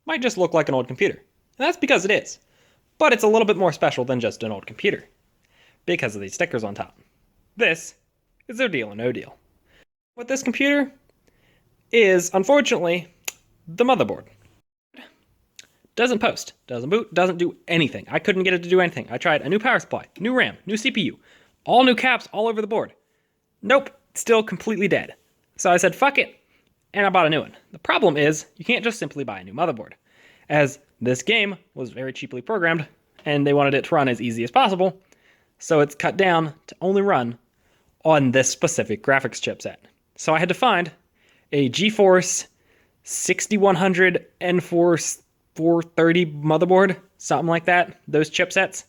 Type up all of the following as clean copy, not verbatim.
might just look like an old computer. And that's because it is. But it's a little bit more special than just an old computer, because of these stickers on top. This is their deal or no deal. With this computer is, unfortunately, the motherboard. Doesn't post, doesn't boot, doesn't do anything. I couldn't get it to do anything. I tried a new power supply, new RAM, new CPU, all new caps all over the board. Nope, still completely dead. So I said, fuck it, and I bought a new one. The problem is, you can't just simply buy a new motherboard, as this game was very cheaply programmed, and they wanted it to run as easy as possible, so it's cut down to only run on this specific graphics chipset. So I had to find a GeForce 6100 N4 430 motherboard, something like that, those chipsets.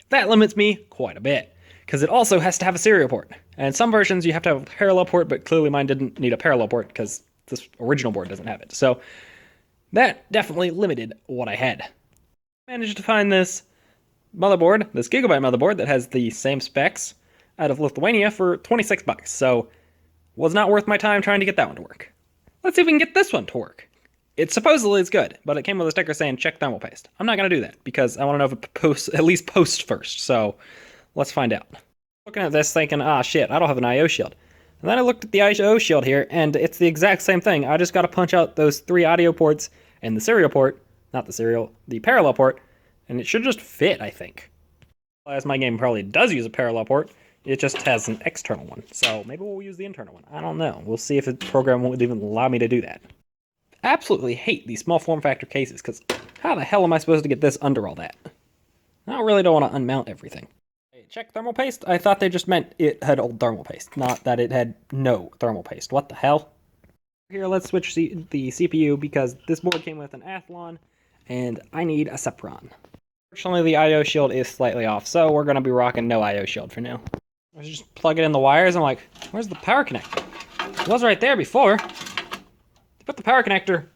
That limits me quite a bit, because it also has to have a serial port. And some versions you have to have a parallel port, but clearly mine didn't need a parallel port because this original board doesn't have it. So that definitely limited what I had. I managed to find this motherboard, this Gigabyte motherboard that has the same specs out of Lithuania for 26 bucks. So was not worth my time trying to get that one to work. Let's see if we can get this one to work. It supposedly is good, but it came with a sticker saying check thermal paste. I'm not going to do that because I want to know if it posts, at least posts first. So let's find out. Looking at this thinking, ah shit, I don't have an I/O shield. And then I looked at the I/O shield here and it's the exact same thing. I just got to punch out those 3 audio ports and the serial port, not the serial, the parallel port, and it should just fit, I think. As my game probably does use a parallel port, it just has an external one. So maybe we'll use the internal one. I don't know. We'll see if the program would even allow me to do that. Absolutely hate these small form factor cases, because how the hell am I supposed to get this under all that? I really don't want to unmount everything. Hey, check thermal paste? I thought they just meant it had old thermal paste, not that it had no thermal paste. What the hell? Here, let's switch the CPU, because this board came with an Athlon, and I need a Cepron. Fortunately, the I/O shield is slightly off, so we're going to be rocking no I/O shield for now. I just plug it in the wires, I'm like, where's the power connector? It was right there before. Put the power connector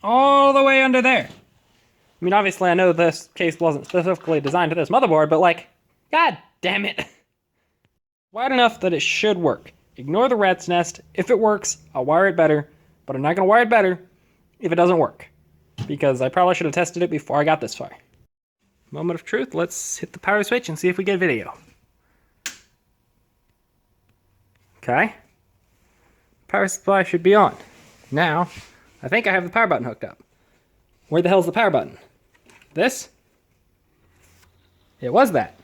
all the way under there. I mean, obviously I know this case wasn't specifically designed to this motherboard, but like, god damn it. Wide enough that it should work. Ignore the rat's nest. If it works, I'll wire it better, but I'm not going to wire it better if it doesn't work, because I probably should have tested it before I got this far. Moment of truth, let's hit the power switch and see if we get video. Okay. Power supply should be on. Now, I think I have the power button hooked up. Where the hell's the power button? This? It was that.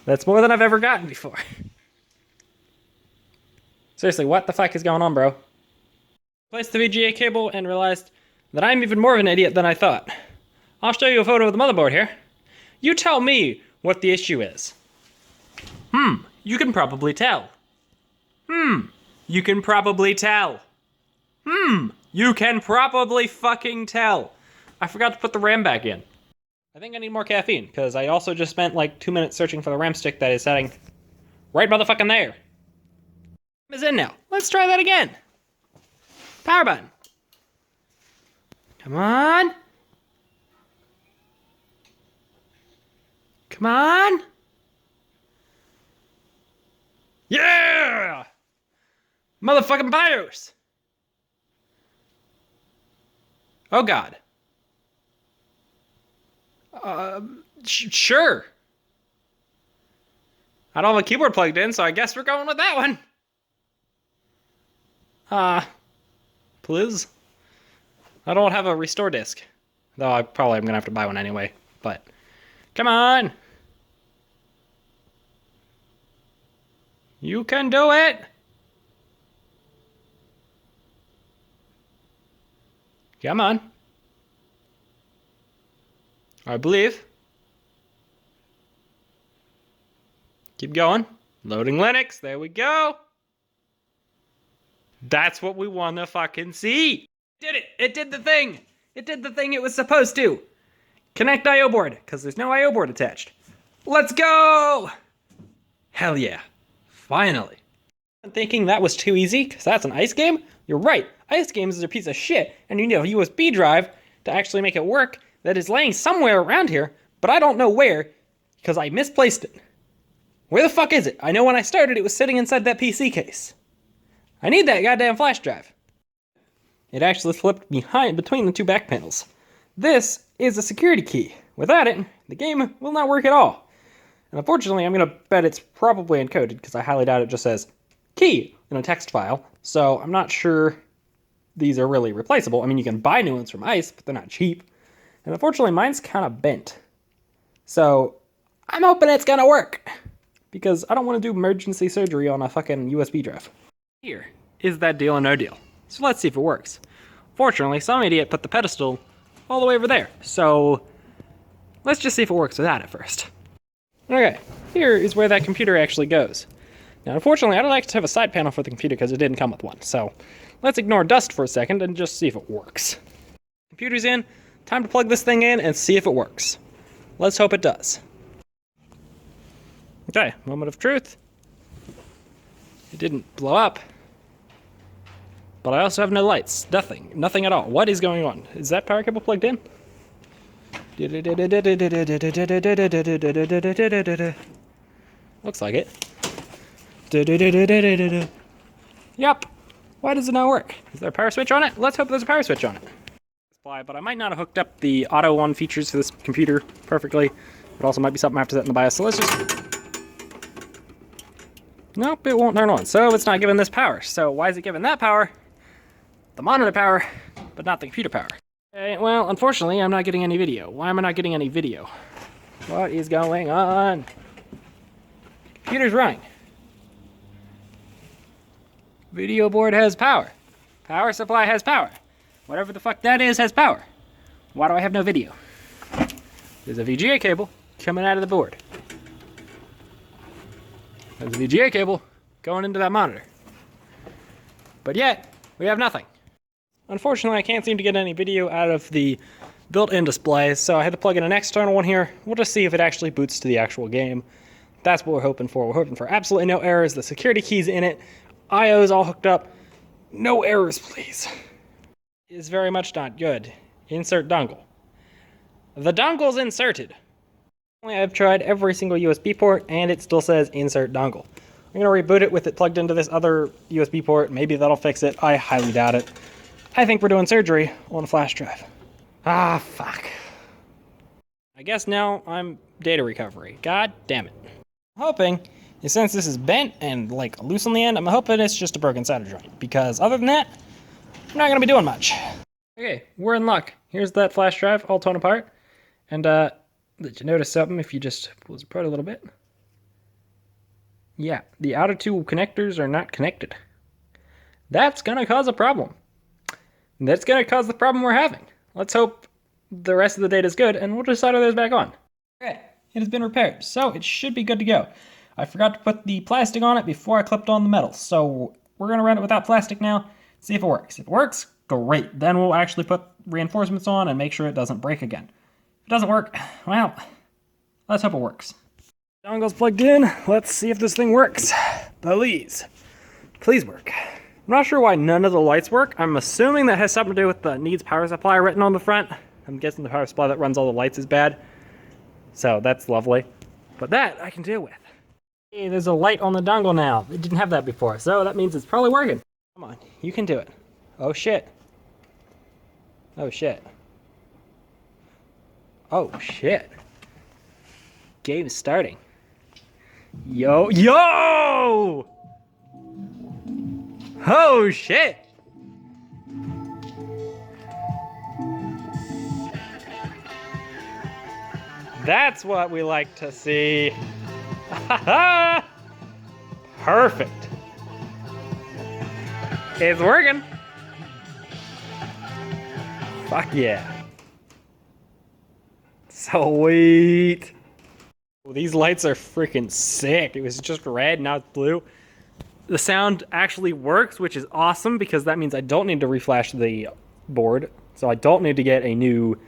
That's more than I've ever gotten before. Seriously, what the fuck is going on, bro? Placed the VGA cable and realized that I'm even more of an idiot than I thought. I'll show you a photo of the motherboard here. You tell me what the issue is. You can probably tell. You can probably tell. You can probably fucking tell. I forgot to put the RAM back in. I think I need more caffeine, because I also just spent like 2 minutes searching for the RAM stick that is setting right motherfucking there. Is in now. Let's try that again. Power button. Come on. Come on. Yeah! Motherfucking BIOS! Oh god. Sure. I don't have a keyboard plugged in, so I guess we're going with that one. Please? I don't have a restore disc. Though I probably am gonna have to buy one anyway, but come on! You can do it! Come on. I believe. Keep going. Loading Linux. There we go. That's what we want to fucking see. Did it. It did the thing. It did the thing it was supposed to. Connect I/O board, because there's no I/O board attached. Let's go! Hell yeah. Finally. I'm thinking that was too easy, because that's an ice game? You're right. Ice games is a piece of shit, and you need a USB drive to actually make it work that is laying somewhere around here, but I don't know where, because I misplaced it. Where the fuck is it? I know when I started, it was sitting inside that PC case. I need that goddamn flash drive. It actually flipped between the two back panels. This is a security key. Without it, the game will not work at all. And unfortunately, I'm going to bet it's probably encoded because I highly doubt it just says key in a text file. So I'm not sure these are really replaceable. I mean, you can buy new ones from ICE, but they're not cheap. And unfortunately, mine's kind of bent. So I'm hoping it's going to work because I don't want to do emergency surgery on a fucking USB drive. Here is that deal or no deal. So let's see if it works. Fortunately, some idiot put the pedestal all the way over there. So let's just see if it works without it first. Okay, here is where that computer actually goes. Now, unfortunately, I don't like to have a side panel for the computer because it didn't come with one. So let's ignore dust for a second and just see if it works. Computer's in. Time to plug this thing in and see if it works. Let's hope it does. Okay, moment of truth. It didn't blow up. But I also have no lights. Nothing at all. What is going on? Is that power cable plugged in? Looks like it. Yep. Why does it not work? Is there a power switch on it? Let's hope there's a power switch on it. But I might not have hooked up the auto on features for this computer perfectly. It also might be something I have to set in the BIOS. So let's just... Nope, it won't turn on. So it's not giving this power. So why is it giving that power? The monitor power, but not the computer power. Okay, well, unfortunately, I'm not getting any video. Why am I not getting any video? What is going on? Computer's running. Video board has power. Power supply has power. Whatever the fuck that is has power. Why do I have no video? There's a VGA cable coming out of the board. There's a VGA cable going into that monitor. But yet, we have nothing. Unfortunately, I can't seem to get any video out of the built-in display, so I had to plug in an external one here. We'll just see if it actually boots to the actual game. That's what we're hoping for. We're hoping for absolutely no errors. The security key's in it. I/O is all hooked up. No errors, please. It is very much not good. Insert dongle. The dongle's inserted. I've tried every single USB port, and it still says insert dongle. I'm going to reboot it with it plugged into this other USB port. Maybe that'll fix it. I highly doubt it. I think we're doing surgery on a flash drive. Ah, fuck. I guess now I'm data recovery. God damn it. I'm hoping, since this is bent and like loose on the end, I'm hoping it's just a broken solder joint. Because other than that, I'm not going to be doing much. Okay, we're in luck. Here's that flash drive all torn apart. And did you notice something if you just pull this apart a little bit? Yeah, the outer two connectors are not connected. That's going to cause a problem. That's going to cause the problem we're having. Let's hope the rest of the data is good, and we'll just solder those back on. Okay, it has been repaired, so it should be good to go. I forgot to put the plastic on it before I clipped on the metal, so we're going to run it without plastic now, see if it works. If it works, great. Then we'll actually put reinforcements on and make sure it doesn't break again. If it doesn't work, well, let's hope it works. Dongle's plugged in. Let's see if this thing works. Please. Please work. I'm not sure why none of the lights work. I'm assuming that has something to do with the needs power supply written on the front. I'm guessing the power supply that runs all the lights is bad. So that's lovely. But that I can deal with. Hey, there's a light on the dongle now. It didn't have that before, so that means it's probably working. Come on, you can do it. Oh shit. Oh shit. Oh shit. Game's starting. Yo, yo! Oh shit! That's what we like to see. Perfect. It's working. Fuck yeah. Sweet. Well, these lights are freaking sick. It was just red, now it's blue. The sound actually works, which is awesome because that means I don't need to reflash the board. So I don't need to get a new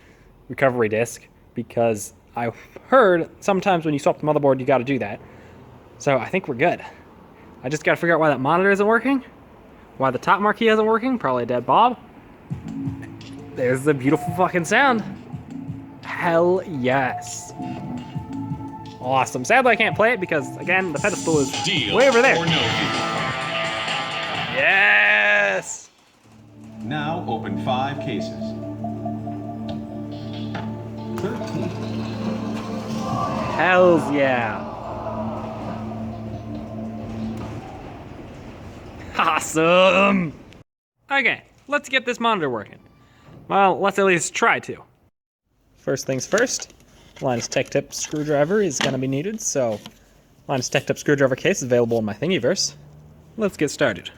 recovery disc because I heard sometimes when you swap the motherboard, you got to do that. So I think we're good. I just got to figure out why that monitor isn't working, why the top marquee isn't working, probably a dead Bob. There's the beautiful fucking sound. Hell yes. Awesome. Sadly, I can't play it because, again, the pedestal is way over there. Or no. Yes! Now open 5 cases. 13. Hells yeah. Awesome. Okay, let's get this monitor working. Well, let's at least try to. First things first, Linus Tech Tip screwdriver is going to be needed, so Linus Tech Tip screwdriver case is available in my Thingiverse. Let's get started.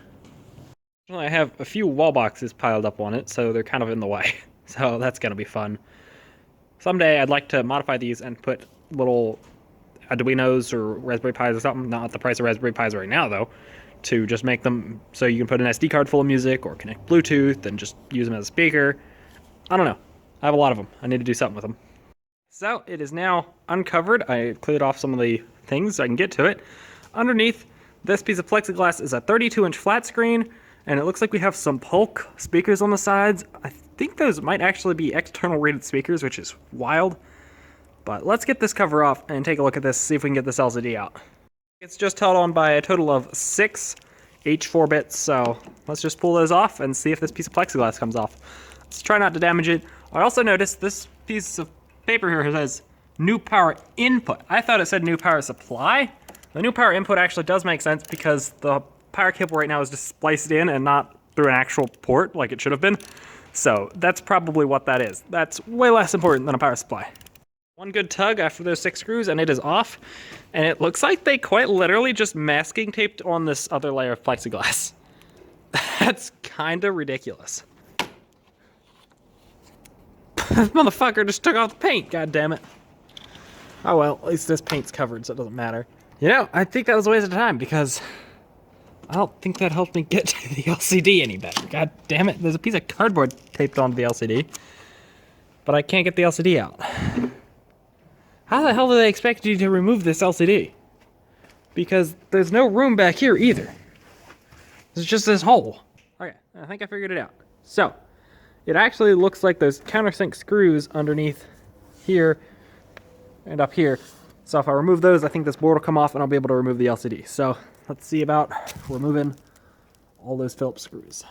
I have a few wall boxes piled up on it, so they're kind of in the way. So that's going to be fun. Someday I'd like to modify these and put little Arduinos or Raspberry Pis or something, not at the price of Raspberry Pis right now though, to just make them so you can put an SD card full of music or connect Bluetooth and just use them as a speaker. I don't know. I have a lot of them. I need to do something with them. So it is now uncovered. I cleared off some of the things so I can get to it. Underneath this piece of plexiglass is a 32-inch flat screen, and it looks like we have some Polk speakers on the sides. I think those might actually be external rated speakers, which is wild. But let's get this cover off and take a look at this, see if we can get this LCD out. It's just held on by a total of 6 H4 bits, so let's just pull those off and see if this piece of plexiglass comes off. Let's try not to damage it. I also noticed this piece of paper here says new power input. I thought it said new power supply. The new power input actually does make sense because the power cable right now is just spliced in and not through an actual port like it should have been. So that's probably what that is. That's way less important than a power supply. One good tug after those 6 screws and it is off. And it looks like they quite literally just masking taped on this other layer of plexiglass. That's kinda ridiculous. This motherfucker just took off the paint, god damn it. Oh well, at least this paint's covered so it doesn't matter. You know, I think that was a waste of time because I don't think that helped me get to the LCD any better. God damn it, there's a piece of cardboard taped onto the LCD, but I can't get the LCD out. How the hell do they expect you to remove this LCD? Because there's no room back here either. There's just this hole. Okay, I think I figured it out. So, it actually looks like those countersink screws underneath here and up here. So if I remove those, I think this board will come off and I'll be able to remove the LCD. So let's see about removing all those Phillips screws.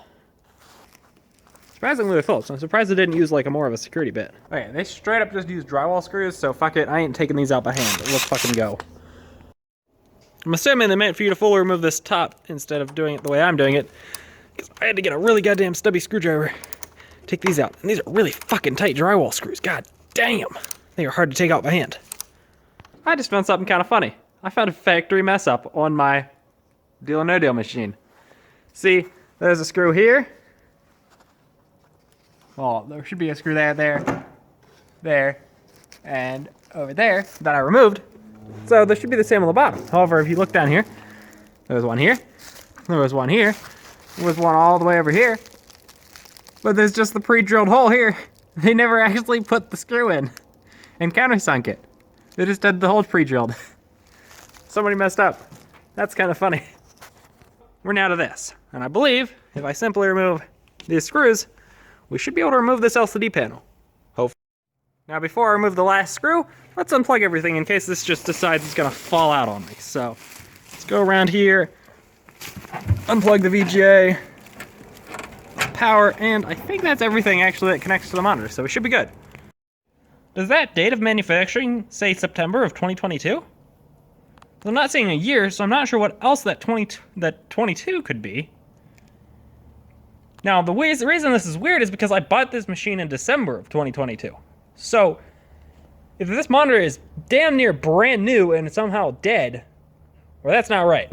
Surprisingly they're Phillips. I'm surprised they didn't use like a more of a security bit. Okay, they straight up just used drywall screws, so fuck it, I ain't taking these out by hand. Let's fucking go. I'm assuming they meant for you to fully remove this top instead of doing it the way I'm doing it, because I had to get a really goddamn stubby screwdriver. Take these out. And these are really fucking tight drywall screws. God damn. They are hard to take out by hand. I just found something kind of funny. I found a factory mess up on my Deal or No Deal machine. See, there's a screw here. Well, there should be a screw there, and over there that I removed. So there should be the same on the bottom. However, if you look down here, there was one here, there was one here, there was one all the way over here. But there's just the pre-drilled hole here. They never actually put the screw in and countersunk it. They just had the hole pre-drilled. Somebody messed up. That's kind of funny. We're now to this. And I believe if I simply remove these screws, we should be able to remove this LCD panel. Hopefully. Now before I remove the last screw, let's unplug everything in case this just decides it's gonna fall out on me. So let's go around here, unplug the VGA, power, and I think that's everything actually that connects to the monitor, so we should be good. Does that date of manufacturing say September of 2022? I'm not saying a year, so I'm not sure what else that 22 could be. Now, the reason this is weird is because I bought this machine in December of 2022. So, if this monitor is damn near brand new and somehow dead, well, that's not right.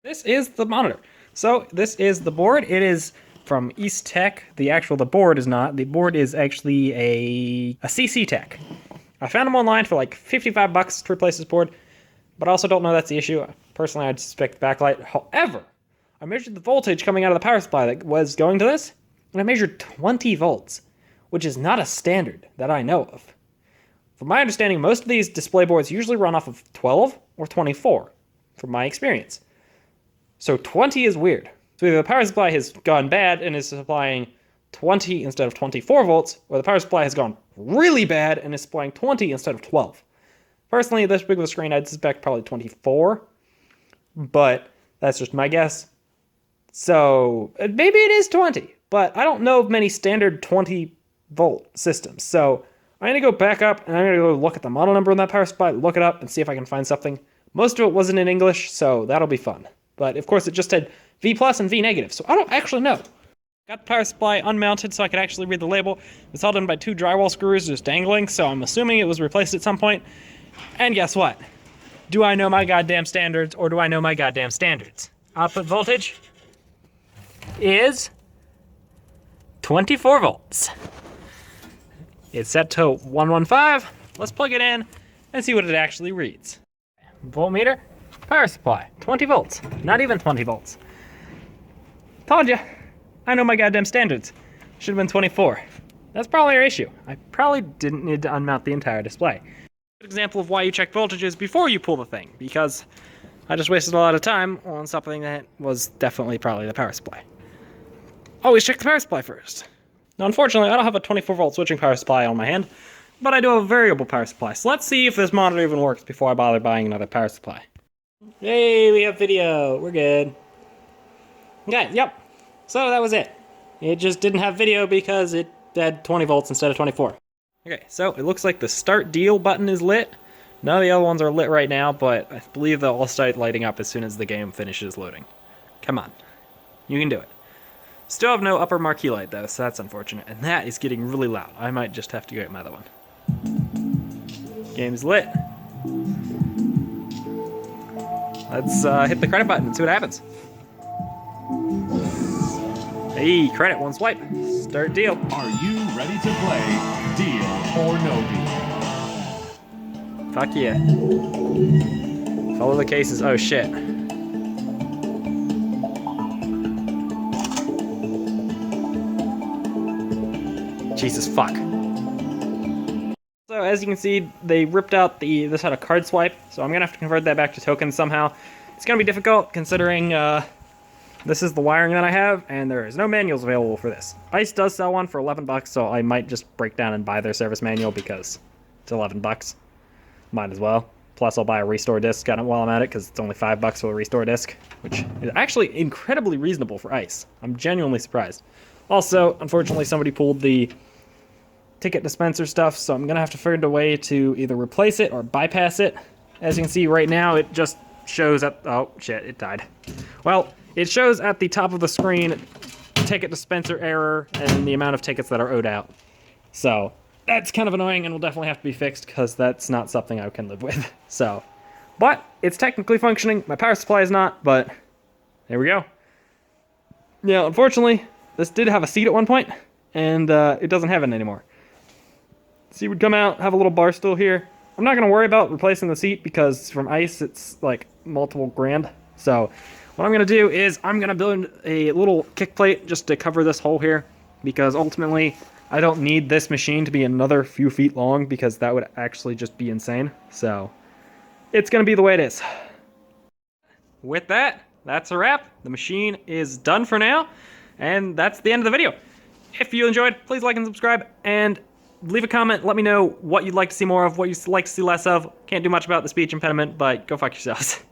This is the monitor. So, this is the board. It is from East Tech. The board is not. The board is actually a CC Tech. I found them online for like 55 bucks to replace this board, but I also don't know that's the issue. Personally, I'd suspect backlight. However, I measured the voltage coming out of the power supply that was going to this, and I measured 20 volts, which is not a standard that I know of. From my understanding, most of these display boards usually run off of 12 or 24, from my experience. So 20 is weird. So either the power supply has gone bad and is supplying 20 instead of 24 volts, or the power supply has gone really bad and is supplying 20 instead of 12. Personally, this big of a screen, I'd suspect probably 24, but that's just my guess. So maybe it is 20. but I don't know of many standard 20-volt systems. So I'm going to go back up, and I'm going to go look at the model number on that power supply, look it up, and see if I can find something. Most of it wasn't in English, so that'll be fun. But of course, it just had V plus and V negative, so I don't actually know. Got the power supply unmounted so I could actually read the label. It's held in by 2 drywall screws just dangling, so I'm assuming it was replaced at some point. And guess what? Do I know my goddamn standards, or do I know my goddamn standards? Output voltage is 24 volts. It's set to 115. Let's plug it in and see what it actually reads. Voltmeter, power supply, 20 volts. Not even 20 volts. Told you. I know my goddamn standards. Should have been 24. That's probably our issue. I probably didn't need to unmount the entire display. Good example of why you check voltages before you pull the thing, because I just wasted a lot of time on something that was definitely probably the power supply. Always check the power supply first. Now, unfortunately, I don't have a 24 volt switching power supply on my hand, but I do have a variable power supply. So let's see if this monitor even works before I bother buying another power supply. Hey, we have video. We're good. Okay, yep. So that was it. It just didn't have video because it had 20 volts instead of 24. Okay, so it looks like the start deal button is lit. None of the other ones are lit right now, but I believe they'll all start lighting up as soon as the game finishes loading. Come on. You can do it. Still have no upper marquee light though, so that's unfortunate. And that is getting really loud. I might just have to get my other one. Game's lit. Let's hit the credit button and see what happens. Hey, credit, one swipe. Start deal. Are you ready to play Deal or No Deal? Fuck yeah. Follow the cases. Oh shit. Jesus fuck. So as you can see, they ripped out this had a card swipe, so I'm gonna have to convert that back to tokens somehow. It's gonna be difficult considering this is the wiring that I have, and there is no manuals available for this. ICE does sell one for 11 bucks, so I might just break down and buy their service manual because it's 11 bucks. Might as well. Plus, I'll buy a restore disc while I'm at it because it's only 5 bucks for a restore disc, which is actually incredibly reasonable for ICE. I'm genuinely surprised. Also, unfortunately, somebody pulled the ticket dispenser stuff, so I'm gonna have to find a way to either replace it or bypass it. As you can see right now, it just shows up. Oh shit, it died. Well, it shows at the top of the screen ticket dispenser error and the amount of tickets that are owed out. So that's kind of annoying and will definitely have to be fixed because that's not something I can live with. So, but it's technically functioning. My power supply is not, but there we go. Yeah, unfortunately, this did have a seat at one point, and it doesn't have it anymore. Seat would come out, have a little bar stool here. I'm not going to worry about replacing the seat because from ICE it's like multiple grand. So what I'm going to do is I'm going to build a little kick plate just to cover this hole here because ultimately I don't need this machine to be another few feet long because that would actually just be insane. So it's going to be the way it is. With that, that's a wrap. The machine is done for now, and that's the end of the video. If you enjoyed, please like and subscribe, and leave a comment. Let me know what you'd like to see more of, what you'd like to see less of. Can't do much about the speech impediment, but go fuck yourselves.